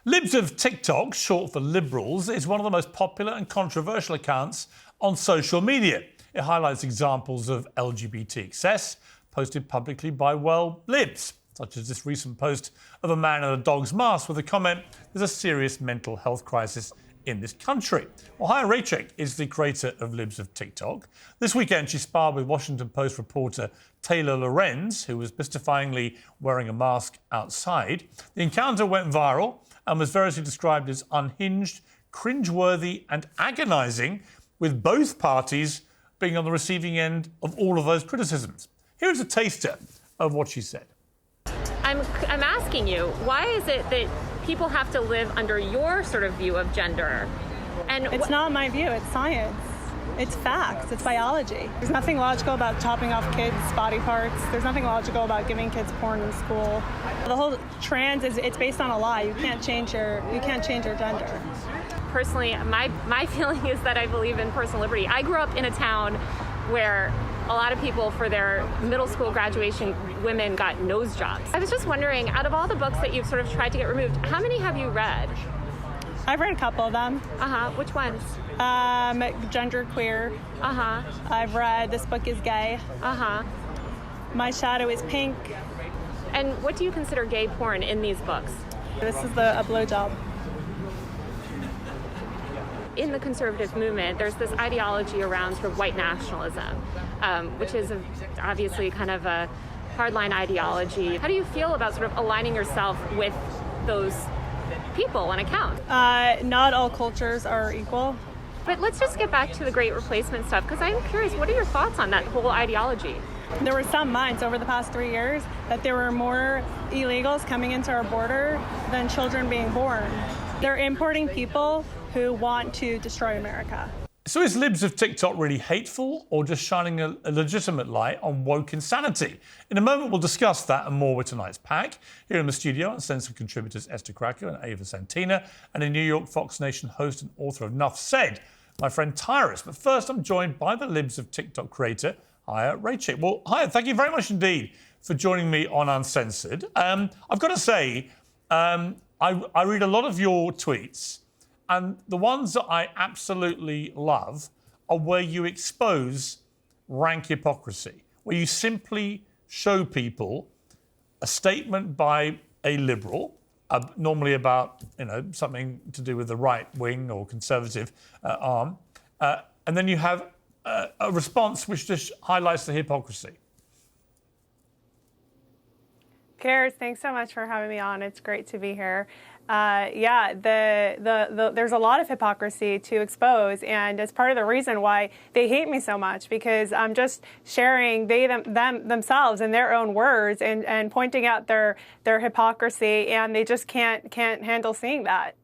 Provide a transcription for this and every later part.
Libs of TikTok, short for liberals, is one of the most popular and controversial accounts on social media. It highlights examples of LGBT excess posted publicly by, well, libs, such as this recent post of a man in a dog's mask with the comment, "There's a serious mental health crisis in this country." Well, Chaya Raichik is the creator of Libs of TikTok. This weekend, she sparred with Washington Post reporter Taylor Lorenz, who was mystifyingly wearing a mask outside. The encounter went viral and was variously described as unhinged, cringeworthy and agonising, with both parties being on the receiving end of all of those criticisms. Here's a taster of what she said. I'm asking you, why is it that people have to live under your sort of view of gender? And it's not my view, it's science. It's facts, it's biology. There's nothing logical about chopping off kids' body parts. There's nothing logical about giving kids porn in school. The whole trans it's based on a lie. You can't change your gender. Personally, my feeling is that I believe in personal liberty. I grew up in a town where a lot of people, for their middle school graduation, women got nose jobs. I was just wondering, out of all the books that you've sort of tried to get removed, how many have you read? I've read a couple of them. Which ones? Genderqueer. I've read This Book is Gay. My Shadow is Pink. And what do you consider gay porn in these books? This is a blowjob. In the conservative movement, there's this ideology around sort of white nationalism, which is obviously kind of a hardline ideology. How do you feel about sort of aligning yourself with those people on account? Not all cultures are equal. But let's just get back to the Great Replacement stuff, because I'm curious, what are your thoughts on that whole ideology? There were some months over the past 3 years that there were more illegals coming into our border than children being born. They're importing people who want to destroy America. So is Libs of TikTok really hateful or just shining a legitimate light on woke insanity? In a moment, we'll discuss that and more with tonight's pack. Here in the studio, Uncensored contributors Esther Krakow and Ava Santina, and a New York Fox Nation host and author of Nuff Said, my friend Tyrus. But first, I'm joined by the Libs of TikTok creator, Chaya Raichik. Well, Chaya, thank you very much indeed for joining me on Uncensored. I've got to say, I read a lot of your tweets, and the ones that I absolutely love are where you expose rank hypocrisy, where you simply show people a statement by a liberal, normally about something to do with the right wing or conservative arm, and then you have a response which just highlights the hypocrisy. Piers, thanks so much for having me on. It's great to be here. There's a lot of hypocrisy to expose, and it's part of the reason why they hate me so much, because I'm just sharing themselves in their own words and pointing out their hypocrisy, and they just can't handle seeing that.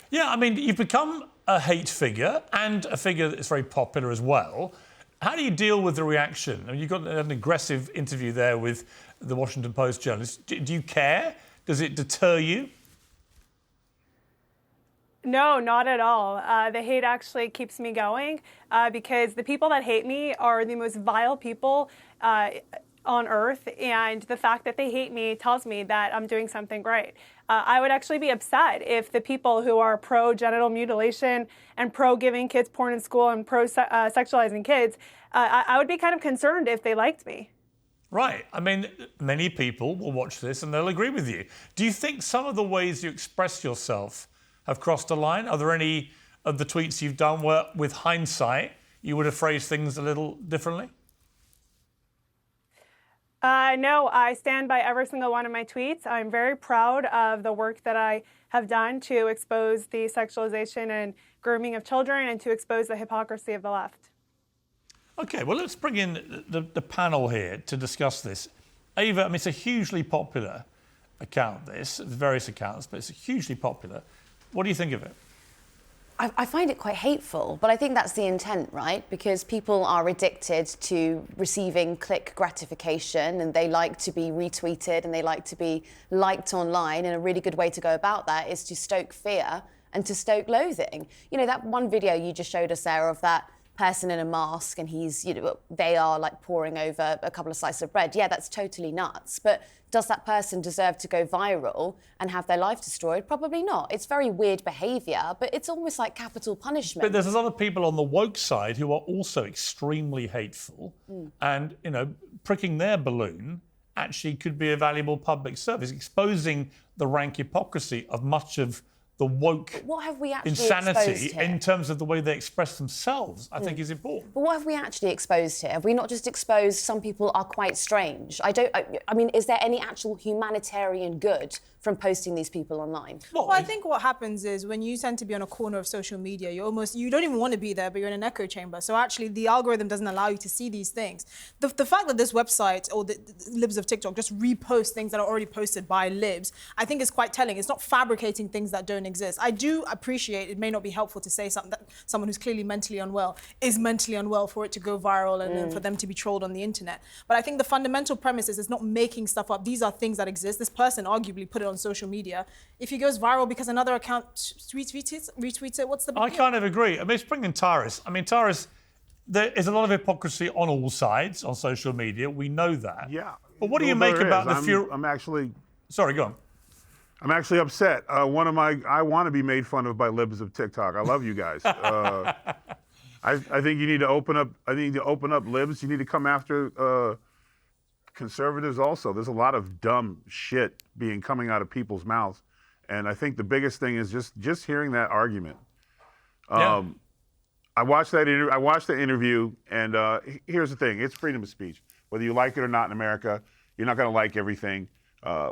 Yeah, I mean, you've become a hate figure and a figure that's very popular as well. How do you deal with the reaction? I mean, you've got an aggressive interview there with the Washington Post journalist. Do you care? Does it deter you? No, not at all. The hate actually keeps me going because the people that hate me are the most vile people on earth, and the fact that they hate me tells me that I'm doing something great. I would actually be upset if the people who are pro-genital mutilation and pro-giving kids porn in school and pro-sexualizing kids, I would be kind of concerned if they liked me. Right. I mean, many people will watch this and they'll agree with you. Do you think some of the ways you express yourself have crossed a line? Are there any of the tweets you've done where, with hindsight, you would have phrased things a little differently? No, I stand by every single one of my tweets. I'm very proud of the work that I have done to expose the sexualization and grooming of children and to expose the hypocrisy of the left. OK, well, let's bring in the panel here to discuss this. Ava, I mean, it's a hugely popular account, this, various accounts, but it's hugely popular. What do you think of it? I find it quite hateful, but I think that's the intent, right? Because people are addicted to receiving click gratification, and they like to be retweeted and they like to be liked online, and a really good way to go about that is to stoke fear and to stoke loathing. You know, that one video you just showed us there of that person in a mask and they are like pouring over a couple of slices of bread. Yeah, that's totally nuts. But Does that person deserve to go viral and have their life destroyed? Probably not. It's very weird behaviour, but it's almost like capital punishment. But there's a lot of people on the woke side who are also extremely hateful, and pricking their balloon actually could be a valuable public service, exposing the rank hypocrisy of much of the woke what have we actually insanity exposed here? in terms of the way they express themselves, I think is important. But what have we actually exposed here? Have we not just exposed some people are quite strange? I mean, is there any actual humanitarian good from posting these people online? Well, I think what happens is when you tend to be on a corner of social media, you don't even want to be there, but you're in an echo chamber. So actually the algorithm doesn't allow you to see these things. The fact that this website or the libs of TikTok just repost things that are already posted by libs, I think is quite telling. It's not fabricating things that don't exist. I do appreciate it may not be helpful to say something that someone who's clearly mentally unwell is mentally unwell for it to go viral and for them to be trolled on the internet. But I think the fundamental premise is it's not making stuff up. These are things that exist. This person arguably put it on social media. If he goes viral because another account retweets it, what's the big deal? I kind of agree. I mean, it's bringing Tyrus. I mean, Tyrus, there is a lot of hypocrisy on all sides on social media. We know that. Yeah. But what do you make about the few... I'm actually... Sorry, go on. I'm actually upset. I want to be made fun of by libs of TikTok. I love you guys. I think you need to open up. I need to open up libs. You need to come after conservatives also. There's a lot of dumb shit coming out of people's mouths, and I think the biggest thing is just hearing that argument. Yeah. I watched that interview. I watched the interview, and here's the thing: it's freedom of speech. Whether you like it or not in America, you're not going to like everything.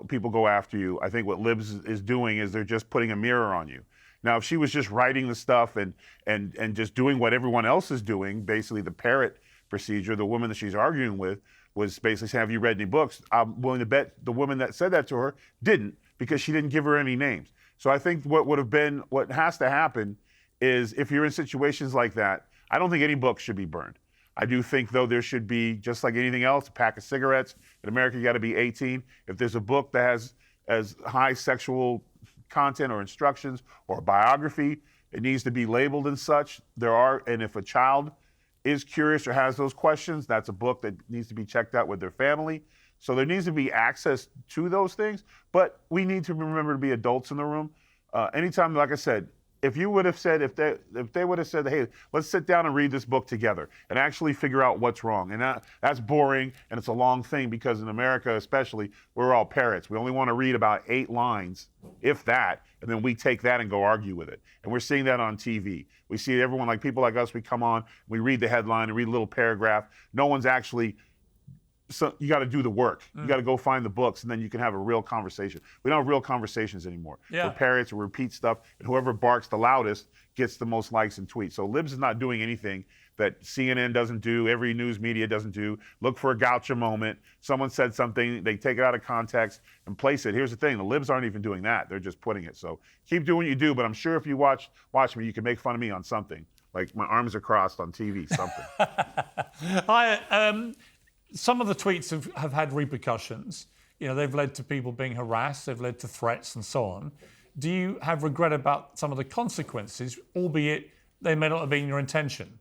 People go after you. I think what libs is doing is they're just putting a mirror on you. Now, if she was just writing the stuff and just doing what everyone else is doing, basically the parrot procedure, the woman that she's arguing with was basically saying, have you read any books? I'm willing to bet the woman that said that to her didn't, because she didn't give her any names. So I think what has to happen is, if you're in situations like that, I don't think any book should be burned. I do think, though, there should be, just like anything else, a pack of cigarettes. In America, you got to be 18. If there's a book that has as high sexual content or instructions or biography, it needs to be labeled and such. And if a child is curious or has those questions, that's a book that needs to be checked out with their family. So there needs to be access to those things, but we need to remember to be adults in the room. Anytime, like I said, if you would have said, if they would have said, hey, let's sit down and read this book together and actually figure out what's wrong. And that's boring, and it's a long thing, because in America especially, we're all parrots. We only want to read about 8 lines, if that, and then we take that and go argue with it. And we're seeing that on TV. We see everyone, like people like us, we come on, we read the headline and read a little paragraph. No one's actually... So you got to do the work. You got to go find the books, and then you can have a real conversation. We don't have real conversations anymore. Yeah. We're parrots, we repeat stuff, and whoever barks the loudest gets the most likes and tweets. So libs is not doing anything that CNN doesn't do, every news media doesn't do. Look for a gotcha moment. Someone said something, they take it out of context and place it. Here's the thing, the libs aren't even doing that. They're just putting it. So keep doing what you do, but I'm sure if you watch me, you can make fun of me on something. Like my arms are crossed on TV, something. Hi, some of the tweets have had repercussions. They've led to people being harassed, they've led to threats and so on. Do you have regret about some of the consequences, albeit they may not have been your intention?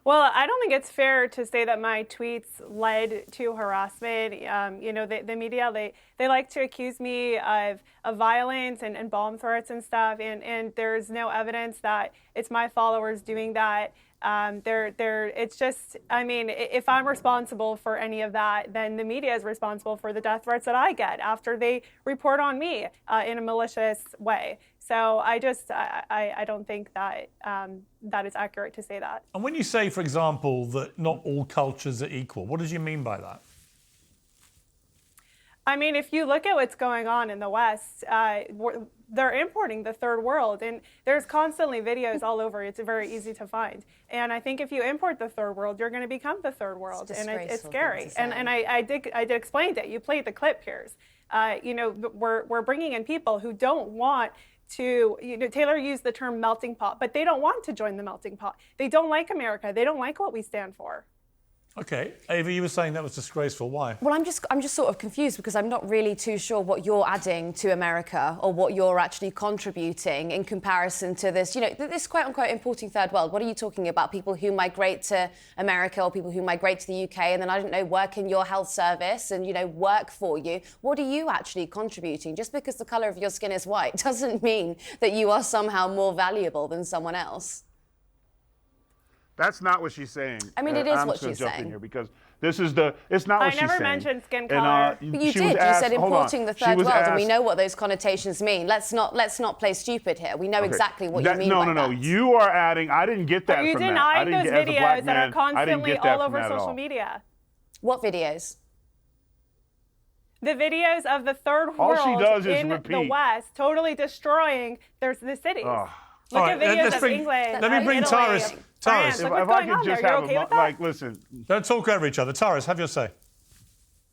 Well, I don't think it's fair to say that my tweets led to harassment. The media, they like to accuse me of violence and bomb threats and stuff, and there's no evidence that it's my followers doing that. It's just, I mean, if I'm responsible for any of that, then the media is responsible for the death threats that I get after they report on me in a malicious way. So I don't think that that is accurate to say that. And when you say, for example, that not all cultures are equal, what did you mean by that? I mean, if you look at what's going on in the West, they're importing the third world, and there's constantly videos all over. It's very easy to find. And I think if you import the third world, you're going to become the third world, and it's scary. And I did explain it. You played the clip, Piers. We're bringing in people who don't want to, Taylor used the term melting pot, but they don't want to join the melting pot. They don't like America. They don't like what we stand for. Okay, Ava, you were saying that was disgraceful. Why? Well, I'm just sort of confused because I'm not really too sure what you're adding to America or what you're actually contributing in comparison to this, this quote-unquote importing third world. What are you talking about? People who migrate to America or people who migrate to the UK and then, I don't know, work in your health service and, work for you. What are you actually contributing? Just because the colour of your skin is white doesn't mean that you are somehow more valuable than someone else. That's not what she's saying. I mean, it is I'm what just gonna she's jump saying. in here because it's not what she's saying. I never mentioned skin color. And, But you she did. was You asked- said hold on. importing the She third was world, and we asked- know what those connotations mean. Let's not play stupid here. We know exactly what you mean by that. No. You are adding. I didn't get that Are you from that. I denying didn't those get, as a black videos that are man, I didn't constantly get that all from over that at social all. media? What videos? The videos of the third All she world does is in the repeat. West totally destroying the cities. Look All at right, videos let's of bring- England. let me bring Italy, Tyrus. France. Tyrus. Like, what's If I going could on just there? have You okay a with that? like, listen. Don't talk over each other. Tyrus, have your say.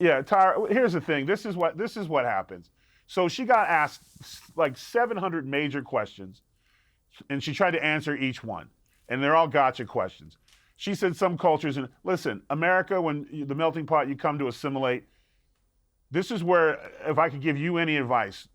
Yeah, here's the thing. This is what happens. So she got asked like 700 major questions, and she tried to answer each one, and they're all gotcha questions. She said some cultures, and listen, America, the melting pot, you come to assimilate. This is where, if I could give you any advice,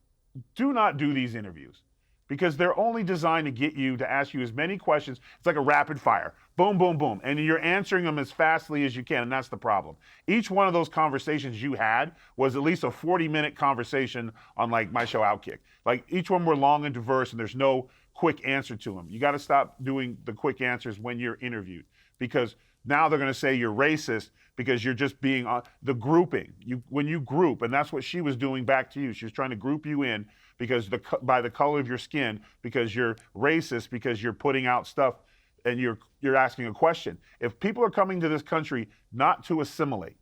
do not do these interviews because they're only designed to get you to ask you as many questions. It's like a rapid fire. Boom, boom, boom. And you're answering them as fastly as you can, and that's the problem. Each one of those conversations you had was at least a 40-minute conversation on, like, my show Outkick. Like, each one were long and diverse, and there's no quick answer to them. You got to stop doing the quick answers when you're interviewed because now they're going to say you're racist because you're just being the grouping. When you group, and that's what she was doing back to you. She was trying to group you in because by the color of your skin, because you're racist, because you're putting out stuff and you're asking a question. If people are coming to this country not to assimilate,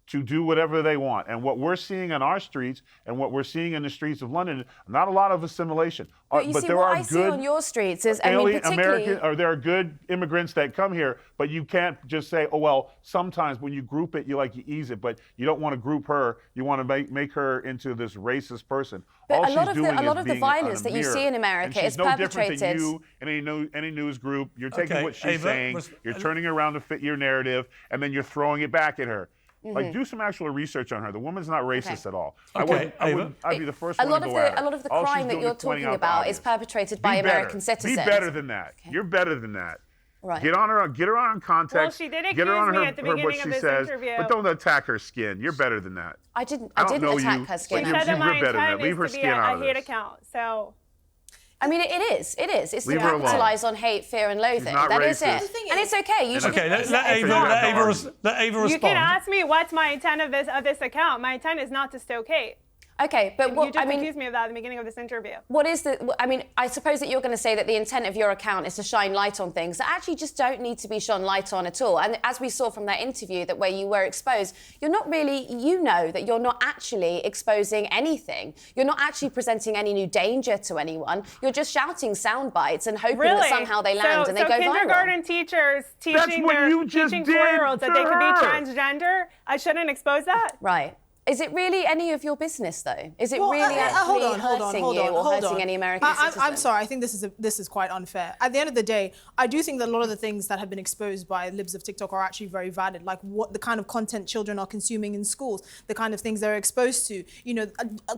to do whatever they want, and what we're seeing on our streets and what we're seeing in the streets of London, not a lot of assimilation. But you see, what I see on your streets is, American, or there are good immigrants that come here, but you can't just say, oh, well, sometimes when you group it, you ease it, but you don't want to group her. You want to make her into this racist person. But All a she's lot of doing the, a lot is of the being violence a that you mirror. see in America And is she's no different perpetrated. than you, any news group. You're taking Okay, what she's Ava, saying, you're turning it around to fit your narrative, and then you're throwing it back at her. Like, do some actual research on her. The woman's not racist at all. Okay, I'd be the first one to go at her. A lot of the All she's crime that doing you're is pointing talking out the about obvious. is perpetrated by Be American better. citizens. Be better than that. You're better than that. Right. Get her on context. Well, she did get her on accuse me her, at the her what beginning she of this says, interview. but don't attack her skin. You're better than that. I didn't don't know attack you, her skin. She but said that my you're better than that. intent Leave is her to be skin out a of hate this. account. So I mean, it is. It's to Leave her alone. capitalise on hate, fear, and loathing. not That is racist. it. The thing And is- it's okay. You should. Okay, let Exactly. Ava respond. you can ask me what's my intent of this account. My intent is not to stoke hate. Okay, but You what just I mean. accused me of that at the beginning of this interview. What is the? I mean, I suppose that you're going to say that the intent of your account is to shine light on things that actually just don't need to be shone light on at all. And as we saw from that interview, that where you were exposed, you're not really. You know that you're not actually exposing anything. You're not actually presenting any new danger to anyone. You're just shouting sound bites and hoping that somehow they land and they go viral. So kindergarten teachers teaching what their you just teaching did 4-year-olds that to they could be her. transgender. I shouldn't expose that. Right. Is it really any of your business, though? Is it Well, really hold actually hurting you or hurting any American citizen? I'm sorry. I think this is quite unfair. At the end of the day, I do think that a lot of the things that have been exposed by libs of TikTok are actually very valid. Like what the kind of content children are consuming in schools, the kind of things they're exposed to. You know,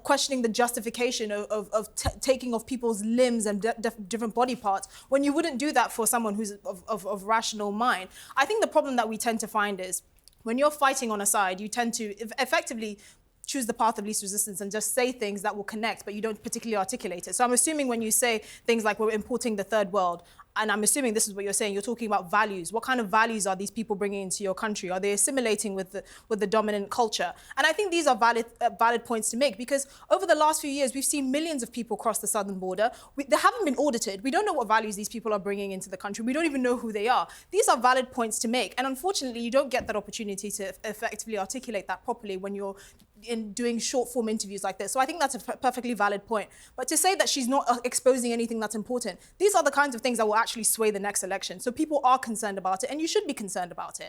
questioning the justification of taking off people's limbs and different body parts when you wouldn't do that for someone who's of rational mind. I think the problem that we tend to find is, when you're fighting on a side, you tend to effectively choose the path of least resistance and just say things that will connect, but you don't particularly articulate it. So I'm assuming when you say things like we're importing the third world, and I'm assuming this is what you're saying, you're talking about values. What kind of values are these people bringing into your country? Are they assimilating with the dominant culture? And I think these are valid points to make, because over the last few years, we've seen millions of people cross the southern border. They haven't been audited. We don't know what values these people are bringing into the country. We don't even know who they are. These are valid points to make. And unfortunately, you don't get that opportunity to effectively articulate that properly when you're in doing short form interviews like this. So I think that's a perfectly valid point. But to say that she's not exposing anything that's important, these are the kinds of things that will actually sway the next election. So people are concerned about it, and you should be concerned about it.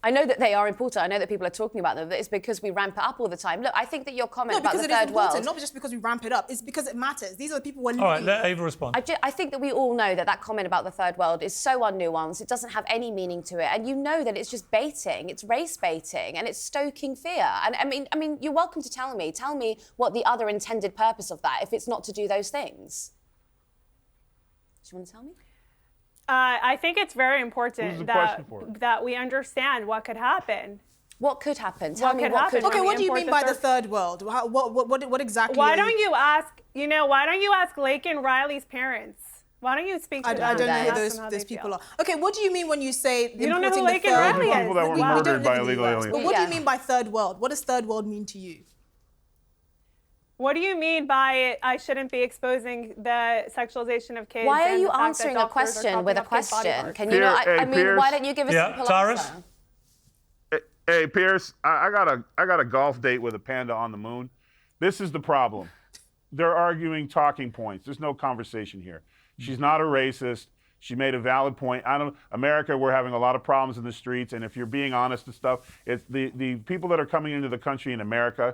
I know that they are important. I know that people are talking about them. That it's because we ramp it up all the time. Look, I think that your comment about the third world... Not just because we ramp it up. It's because it matters. These are the people who are leading. All right, let Ava respond. I think that we all know that comment about the third world is so unnuanced. It doesn't have any meaning to it. And you know that it's just baiting. It's race baiting. And it's stoking fear. And I mean, you're welcome to tell me. Tell me what the other intended purpose of that, if it's not to do those things. Do you want to tell me? I think it's very important that we understand what could happen. What could happen? Tell me what could happen. Okay, what do you mean by the third world? What exactly? Why don't you ask Lake and Riley's parents? Why don't you speak to them? I don't know who those people are. Okay, what do you mean when you say you don't know who Lake and Riley is? People that were murdered by illegal aliens. But what do you mean by third world? What does third world mean to you? What do you mean by I shouldn't be exposing the sexualization of kids? Why are you answering a question with a question? Can you not? Piers, why don't you give a simple Tyrus? answer? Hey, Piers, I got a golf date with a panda on the moon. This is the problem. They're arguing talking points. There's no conversation here. She's not a racist. She made a valid point. America, we're having a lot of problems in the streets, and if you're being honest and stuff, it's the people that are coming into the country in America.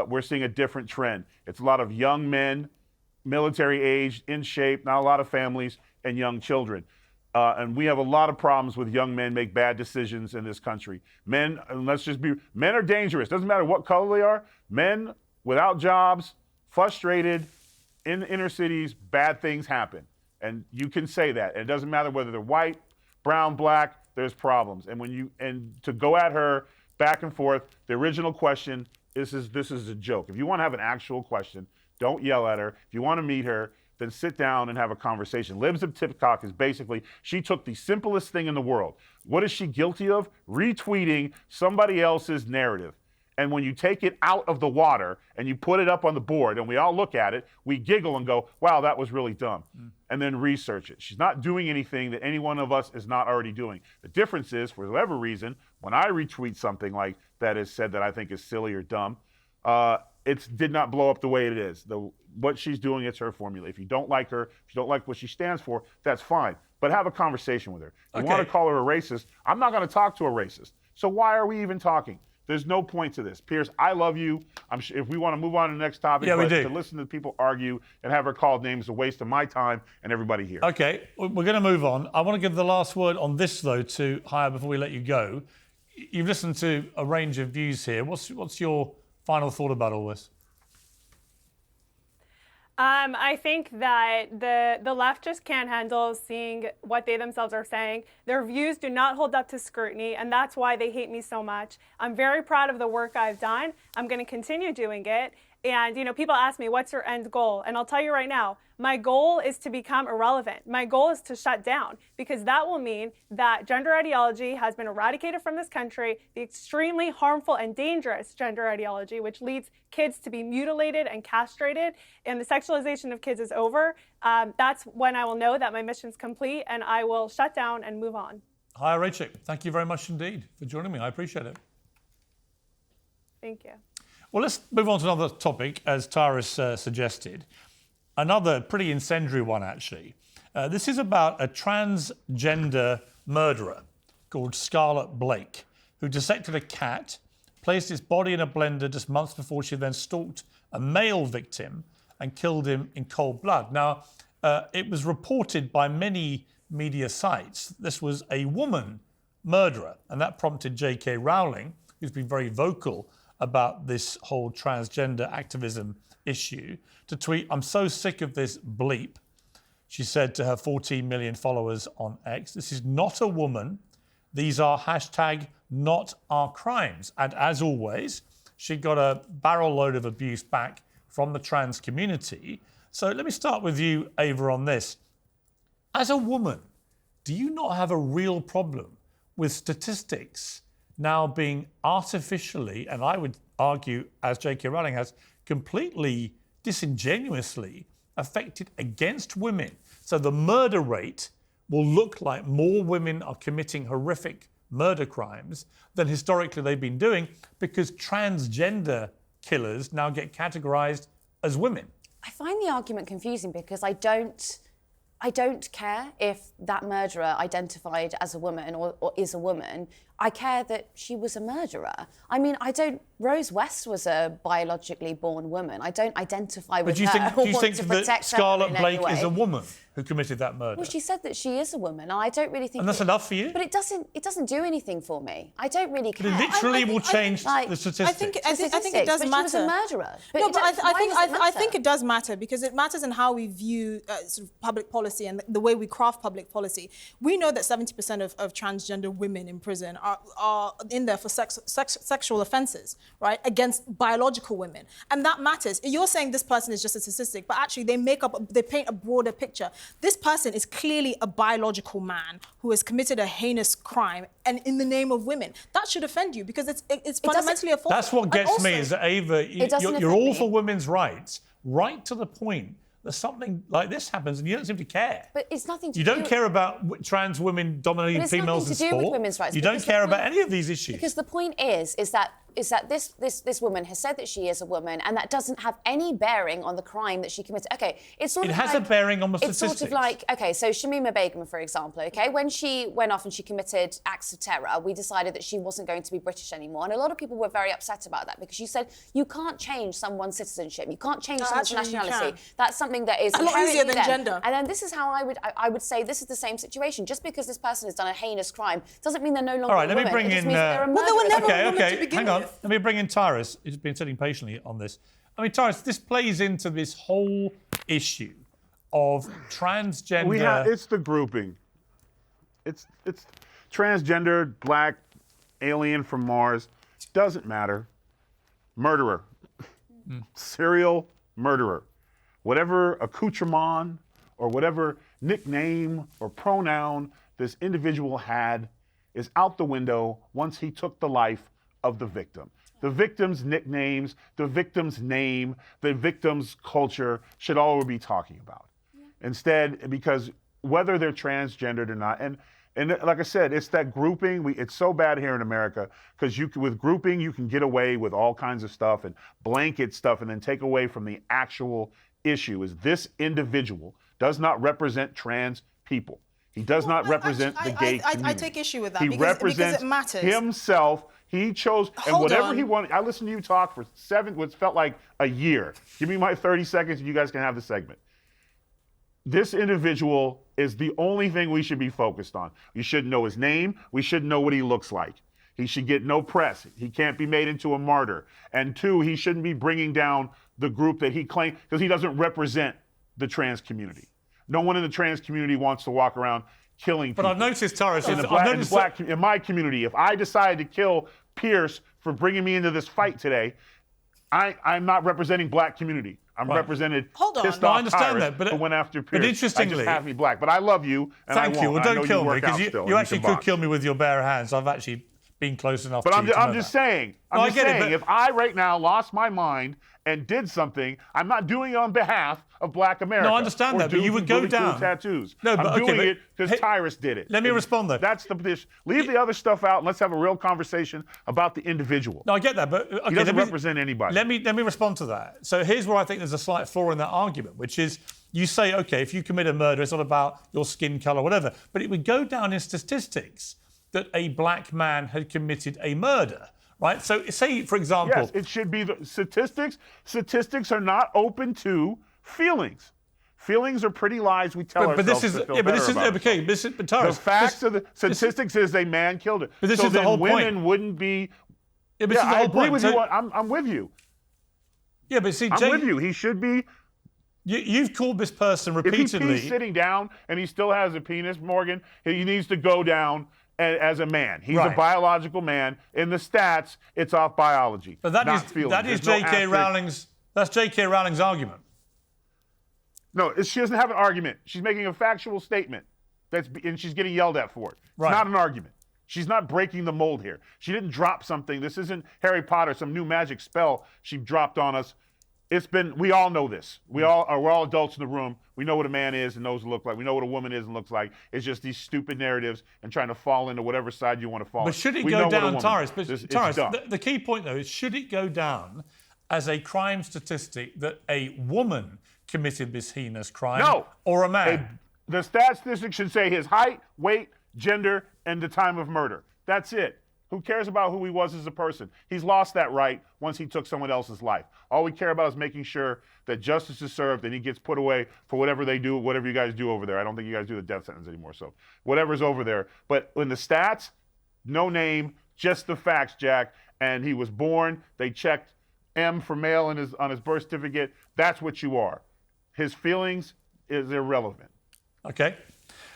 We're seeing a different trend. It's a lot of young men, military age, in shape, not a lot of families, and young children. And we have a lot of problems with young men make bad decisions in this country. Men are dangerous. Doesn't matter what color they are. Men without jobs, frustrated, in inner cities, bad things happen. And you can say that. And it doesn't matter whether they're white, brown, black, there's problems. And to go at her back and forth, the original question, this is a joke. If you want to have an actual question, don't yell at her. If you want to meet her, then sit down and have a conversation. Libs of TikTok is basically, she took the simplest thing in the world. What is she guilty of? Retweeting somebody else's narrative. And when you take it out of the water and you put it up on the board and we all look at it, we giggle and go, wow, that was really dumb. And then research it. She's not doing anything that any one of us is not already doing. The difference is, for whatever reason, when I retweet something like that is said that I think is silly or dumb, it did not blow up the way it is. What she's doing, it's her formula. If you don't like her, if you don't like what she stands for, that's fine. But have a conversation with her. If you want to call her a racist, I'm not going to talk to a racist. So why are we even talking? There's no point to this. Piers, I love you. I'm sure if we want to move on to the next topic, we do. To listen to people argue and have her called names is a waste of my time and everybody here. Okay, we're going to move on. I want to give the last word on this, though, to Chaya before we let you go. You've listened to a range of views here. What's your final thought about all this? I think that the left just can't handle seeing what they themselves are saying. Their views do not hold up to scrutiny, and that's why they hate me so much. I'm very proud of the work I've done. I'm going to continue doing it. And, people ask me, what's your end goal? And I'll tell you right now, my goal is to become irrelevant. My goal is to shut down, because that will mean that gender ideology has been eradicated from this country, the extremely harmful and dangerous gender ideology, which leads kids to be mutilated and castrated, and the sexualization of kids is over. That's when I will know that my mission's complete, and I will shut down and move on. Chaya Raichik, thank you very much indeed for joining me. I appreciate it. Thank you. Well, let's move on to another topic, as Tyrus suggested. Another pretty incendiary one, actually. This is about a transgender murderer called Scarlett Blake, who dissected a cat, placed its body in a blender just months before she then stalked a male victim and killed him in cold blood. Now, it was reported by many media sites this was a woman murderer, and that prompted J.K. Rowling, who's been very vocal about this whole transgender activism issue, to tweet, "I'm so sick of this bleep," she said to her 14 million followers on X. "This is not a woman. These are #not our crimes." And as always, she got a barrel load of abuse back from the trans community. So let me start with you, Ava, on this. As a woman, do you not have a real problem with statistics now being artificially, and I would argue, as J.K. Rowling has, completely disingenuously affected against women? So the murder rate will look like more women are committing horrific murder crimes than historically they've been doing, because transgender killers now get categorized as women. I find the argument confusing, because I don't I don't care if that murderer identified as a woman or is a woman. I care that she was a murderer. I mean, Rose West was a biologically born woman. I don't identify with But her. do you think that Scarlett Blake is a woman who committed that murder? Well, she said that she is a woman, and I don't really think. And that's enough for you? But it doesn't do anything for me. I don't really care. But it literally will change the statistics. I think it does but matter. She was a murderer. But No, but I think it it does matter because it matters in how we view sort of public policy and the way we craft public policy. We know that 70% of transgender women in prison are in there for sexual offences, right, against biological women, and that matters. You're saying this person is just a statistic, but actually they paint a broader picture. This person is clearly a biological man who has committed a heinous crime, and in the name of women, that should offend you because it's fundamentally a fault. That's what gets me is that, Ava, you're all for women's rights, right to the point that something like this happens and you don't seem to care. But it's nothing to You do don't care about trans women dominating females in sport. It's nothing to do with women's rights. You don't care about any of these issues. Because the point is that this woman has said that she is a woman, and that doesn't have any bearing on the crime that she committed. Okay, it's sort of It has a bearing on the It's statistics. sort of like, okay, so Shamima Begum, for example, okay, when she went off and she committed acts of terror, we decided that she wasn't going to be British anymore, and a lot of people were very upset about that because she said you can't change someone's citizenship, you can't change someone's actually, you nationality. can. That's something that is A lot easier than them. gender. And then this is how I would say this is the same situation. Just because this person has done a heinous crime doesn't mean they're no longer All right, a let me woman. bring It just in, means that they're a Well, they were murderer. never a woman to begin hang on. with. Let me bring in Tyrus, who's been sitting patiently on this. I mean, Tyrus, this plays into this whole issue of transgender. It's the grouping. It's transgender, black, alien from Mars. Doesn't matter. Murderer. Serial murderer. Whatever accoutrement or whatever nickname or pronoun this individual had is out the window once he took the life of the victim. The victim's nicknames, the victim's name, the victim's culture should all we be talking about. Instead, because whether they're transgendered or not, and like I said, it's that grouping. It's so bad here in America because with grouping you can get away with all kinds of stuff and blanket stuff, and then take away from the actual issue. Is this individual does not represent trans people. He does not represent the gay community. I take issue with that He because represents it matters. himself. He chose, and Hold whatever on. he wanted. I listened to you talk for what felt like a year. Give me my 30 seconds and you guys can have the segment. This individual is the only thing we should be focused on. You shouldn't know his name. We shouldn't know what he looks like. He should get no press. He can't be made into a martyr. And two, he shouldn't be bringing down the group that he claimed, because he doesn't represent the trans community. No one in the trans community wants to walk around killing people. But I've noticed, Tyrus, in my community, if I decide to kill Piers for bringing me into this fight today, I'm not representing black community. I'm represented pissed No, off I understand Tyrus that, but who went after Piers. interestingly, I just have me black, but I love you. And thank I you. won't. Well, I know don't kill me, work out because still, you and actually can could box. kill me with your bare hands. I've actually been close enough But to I'm you to know just that. saying. No, I I'm just get it, saying. but- If I right now lost my mind and did something, I'm not doing it on behalf of Black America. No, I understand or that, but you dudes would with go really cool down. tattoos. No, but I'm okay, doing but- it because hey, Tyrus did it. let me respond, though. That's the position. Leave the other stuff out and let's have a real conversation about the individual. No, I get that, but okay, He doesn't represent anybody. Let me respond to that. So here's where I think there's a slight flaw in that argument, which is you say, okay, if you commit a murder, it's not about your skin color, whatever, but it would go down in statistics that a black man had committed a murder, right? So say, for example, Yes, it should be the statistics. Statistics are not open to feelings. Feelings are pretty lies we tell but this ourselves is to feel yeah, but this better is about okay. ourselves. But Tyrus, The facts of the statistics is a man killed it. But this so is the then whole point. women wouldn't be. Yeah, but Yeah, this is the I whole agree point. with So- you. I'm with you. Yeah, but see, I'm Jay, with you. He should be. you've called this person If he repeatedly. pees sitting down and he still has a penis, Morgan, he needs to go down as a man. He's a Right. biological man. In the stats, it's off biology. But that not is feelings. that is There's no J.K. asterisk. Rowling's. That's J.K. Rowling's argument. No, she doesn't have an argument. She's making a factual statement, and she's getting yelled at for it. It's Right. not an argument. She's not breaking the mold here. She didn't drop something. This isn't Harry Potter, some new magic spell she dropped on us. We all know this. We're all adults in the room. We know what a man is and knows what look like. We know what a woman is and looks like. It's just these stupid narratives and trying to fall into whatever side you want to fall But in. should it We know go what a down, woman Tyrus? is. But It's Tyrus, dumb. the key point though is should it go down as a crime statistic that a woman committed this heinous crime, No. or a man? The statistic should say his height, weight, gender, and the time of murder. That's it. Who cares about who he was as a person? He's lost that right once he took someone else's life. All we care about is making sure that justice is served and he gets put away for whatever they do, whatever you guys do over there. I don't think you guys do the death sentence anymore, so whatever's over there. But in the stats, no name, just the facts, Jack. And he was born, they checked M for male on his birth certificate. That's what you are. His feelings is irrelevant. Okay.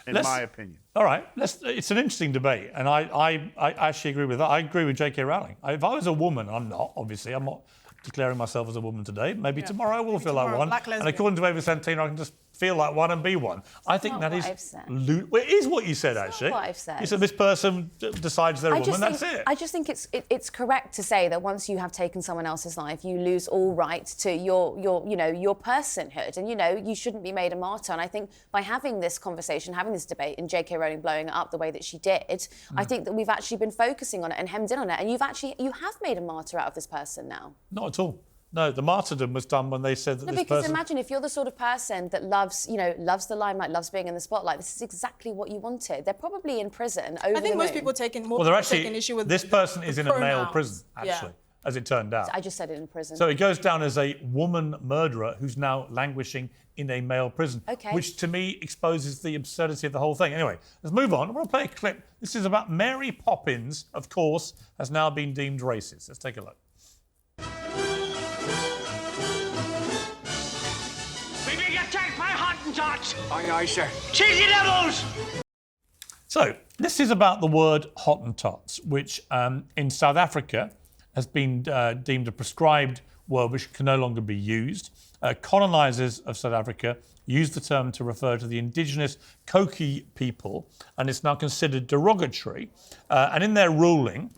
In my opinion. All right. It's an interesting debate, and I actually agree with that. I agree with J.K. Rowling. If I was a woman, I'm not, obviously. I'm not declaring myself as a woman today. Maybe tomorrow I will feel like one. And according to Ava Santina, I can just feel like one and be one. I think that is... Well, it is what you said, actually. Not what I've said. You said this person decides they're a woman, that's it. I just think it's correct to say that once you have taken someone else's life, you lose all right to your personhood, and you shouldn't be made a martyr. And I think by having this conversation, having this debate, and J.K. Rowling blowing it up the way that she did, I think that we've actually been focusing on it and hemmed in on it, and you have made a martyr out of this person now. Not at all. No, the martyrdom was done when they said that this person... because imagine if you're the sort of person that loves the limelight, loves being in the spotlight. This is exactly what you wanted. They're probably in prison over the moon. I think most people taking issue with this person is in a male prison, actually, as it turned out. I just said it in prison. So it goes down as a woman murderer who's now languishing in a male prison, which to me exposes the absurdity of the whole thing. Anyway, let's move on. I want to play a clip. This is about Mary Poppins, of course, has now been deemed racist. Let's take a look. Aye, aye, sir. Cheeky devils! So, this is about the word Hottentots, which in South Africa has been deemed a prescribed word which can no longer be used. Colonisers of South Africa used the term to refer to the indigenous Koki people, and it's now considered derogatory. And in their ruling,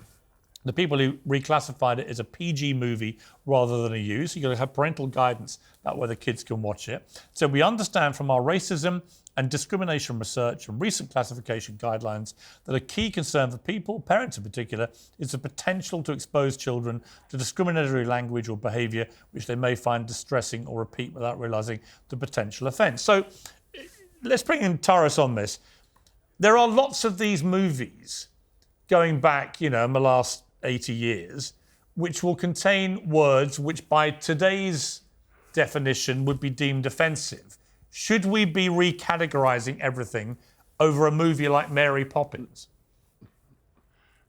the people who reclassified it as a PG movie rather than a U, so you've got to have parental guidance about whether kids can watch it. So we understand from our racism and discrimination research and recent classification guidelines that a key concern for people, parents in particular, is the potential to expose children to discriminatory language or behaviour which they may find distressing or repeat without realising the potential offence. So let's bring in Tyrus on this. There are lots of these movies going back, in the last 80 years, which will contain words which by today's definition would be deemed offensive. Should we be recategorizing everything over a movie like Mary Poppins?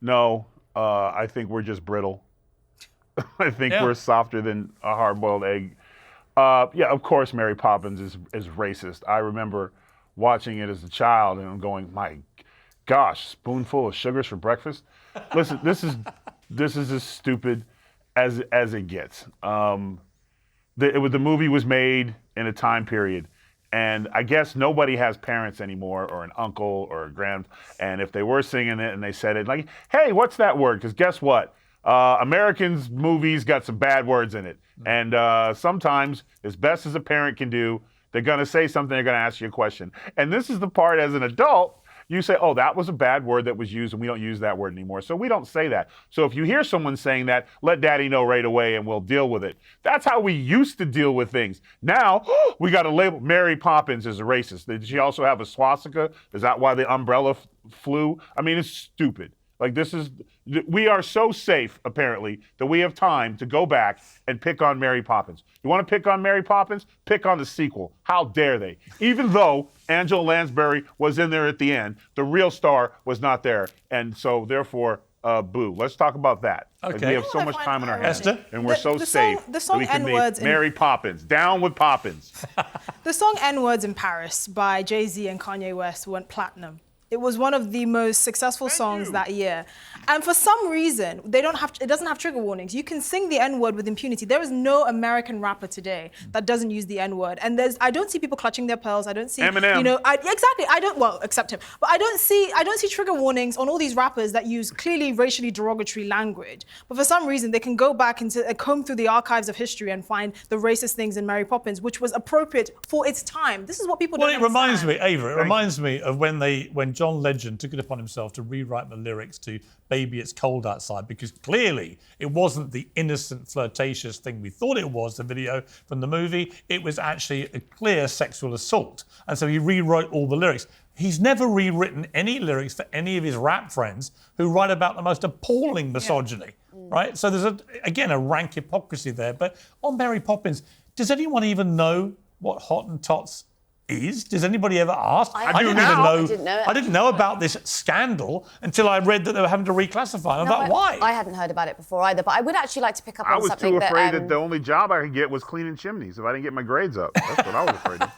No, I think we're just brittle. I think we're softer than a hard-boiled egg. Yeah, of course Mary Poppins is racist. I remember watching it as a child and going, my gosh, spoonful of sugars for breakfast? Listen, this is as stupid as it gets. The movie was made in a time period, and I guess nobody has parents anymore, or an uncle or a grand. And if they were singing it and they said it, like, hey, what's that word? Because guess what? Americans' movies got some bad words in it, and sometimes, as best as a parent can do, they're going to say something. They're going to ask you a question, and this is the part as an adult. You say, oh, that was a bad word that was used, and we don't use that word anymore. So we don't say that. So if you hear someone saying that, let daddy know right away, and we'll deal with it. That's how we used to deal with things. Now, we got to label Mary Poppins as a racist. Did she also have a swastika? Is that why the umbrella flew? I mean, it's stupid. Like, we are so safe, apparently, that we have time to go back and pick on Mary Poppins. You want to pick on Mary Poppins? Pick on the sequel. How dare they? Even though Angela Lansbury was in there at the end, the real star was not there. And so, therefore, boo. Let's talk about that. Okay. Like, we have so much time in our hands. Esther? And we're so safe that we can be Mary Poppins. Down with Poppins. The song N-Words in Paris by Jay-Z and Kanye West went platinum. It was one of the most successful songs that year. And for some reason, it doesn't have trigger warnings. You can sing the N-word with impunity. There is no American rapper today that doesn't use the N-word. And I don't see people clutching their pearls. I don't see, Eminem. Except him. But I don't see trigger warnings on all these rappers that use clearly racially derogatory language. But for some reason, they can go back and comb through the archives of history and find the racist things in Mary Poppins, which was appropriate for its time. This is what people don't understand. Well, it reminds me, Ava, it reminds me of when John Legend took it upon himself to rewrite the lyrics to Baby It's Cold Outside, because clearly it wasn't the innocent, flirtatious thing we thought it was, the video from the movie. It was actually a clear sexual assault. And so he rewrote all the lyrics. He's never rewritten any lyrics for any of his rap friends who write about the most appalling misogyny, right? So there's, again, a rank hypocrisy there. But on Mary Poppins, does anyone even know what Hottentots is? Does anybody ever ask? I didn't know about this scandal until I read that they were having to reclassify. I'm like, why? I hadn't heard about it before either, but I would actually like to pick up I on was something too afraid that the only job I could get was cleaning chimneys if I didn't get my grades up. That's what I was afraid of.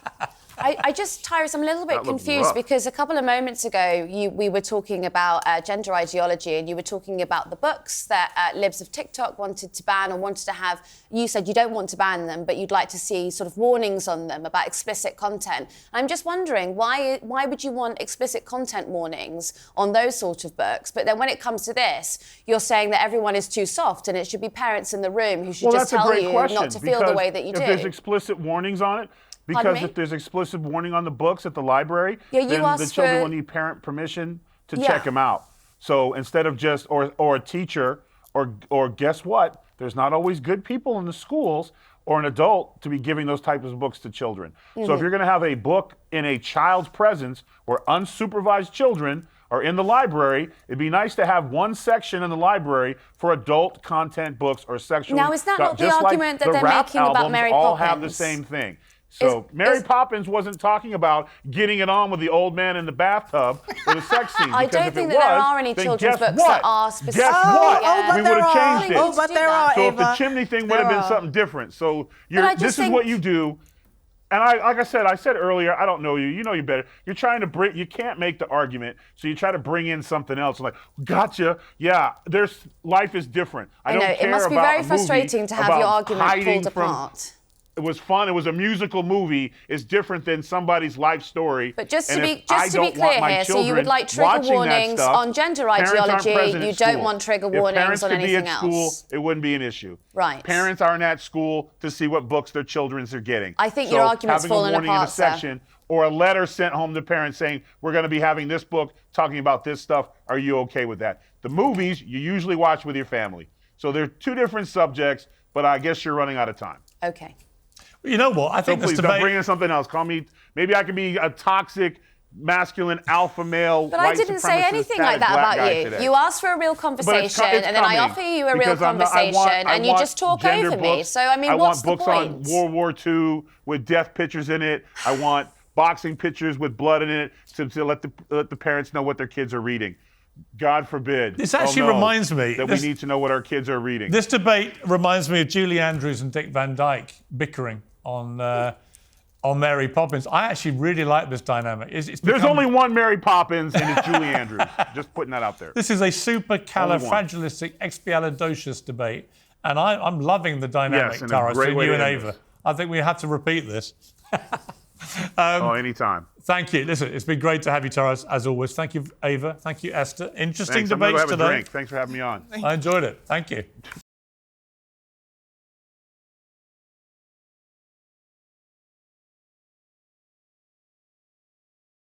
Tyrus, I'm a little bit That looked confused rough. because a couple of moments ago we were talking about gender ideology, and you were talking about the books that Libs of TikTok wanted to ban or wanted to have. You said you don't want to ban them, but you'd like to see sort of warnings on them about explicit content. I'm just wondering, why would you want explicit content warnings on those sort of books? But then when it comes to this, you're saying that everyone is too soft and it should be parents in the room who should just tell you not to feel the way that you do. If there's explicit warnings on it, because if there's explicit warning on the books at the library, then the children will need parent permission to check them out. So instead of just, or a teacher, or guess what? There's not always good people in the schools or an adult to be giving those types of books to children. So if you're going to have a book in a child's presence where unsupervised children are in the library, it'd be nice to have one section in the library for adult content books or sexual. Now, is that not the argument that they're making about Mary Poppins? All have the same thing. So Mary Poppins wasn't talking about getting it on with the old man in the bathtub with a sex scene. I don't think that there are any children's books that are specific. Guess what? but We there would have are. changed it. Oh, but there are, So if the Ava. chimney thing would have been something different. So this is what you do. And like I said earlier, I don't know you. You know you better. You're trying to bring. You can't make the argument, so you try to bring in something else. Like, gotcha. Yeah, life is different. I don't care it must be about very a movie frustrating to have your about argument hiding pulled from- apart. It was fun. It was a musical movie. It's different than somebody's life story. But just to And be if I don't clear want my here, so you would children like trigger watching that warnings stuff, on gender parents aren't ideology. present You at don't school. want trigger If warnings parents on could be anything at school, else. it wouldn't be an issue. Right. Parents aren't at school to see what books their children are getting. I think your argument's fallen having a warning apart, in a section or a letter sent home to parents saying, we're going to be having this book talking about this stuff. Are you okay with that? The movies you usually watch with your family. So they're two different subjects, but I guess you're running out of time. Okay. You know what? I think Please this don't debate. bring in something else. Call me. Maybe I could be a toxic, masculine, alpha male. But I didn't say anything like that about you. Today. You asked for a real conversation, and then I offer you a real conversation, and you just talk over me. So, I mean, what's the point? I want books on World War II with death pictures in it. I want boxing pictures with blood in it to let the parents know what their kids are reading. God forbid. This actually reminds me that we need to know what our kids are reading. This debate reminds me of Julie Andrews and Dick Van Dyke bickering on Mary Poppins. I actually really like this dynamic. There's only one Mary Poppins, and it's Julie Andrews. Just putting that out there. This is a supercalifragilisticexpialidocious debate, and I'm loving the dynamic, Tyrus, between you and Ava. I think we have to repeat this. Anytime. Thank you. Listen, it's been great to have you, Tyrus, as always. Thank you, Ava. Thank you, Esther. Interesting Thanks. I'm gonna debates have a today. drink. Thanks for having me on. I enjoyed it. Thank you.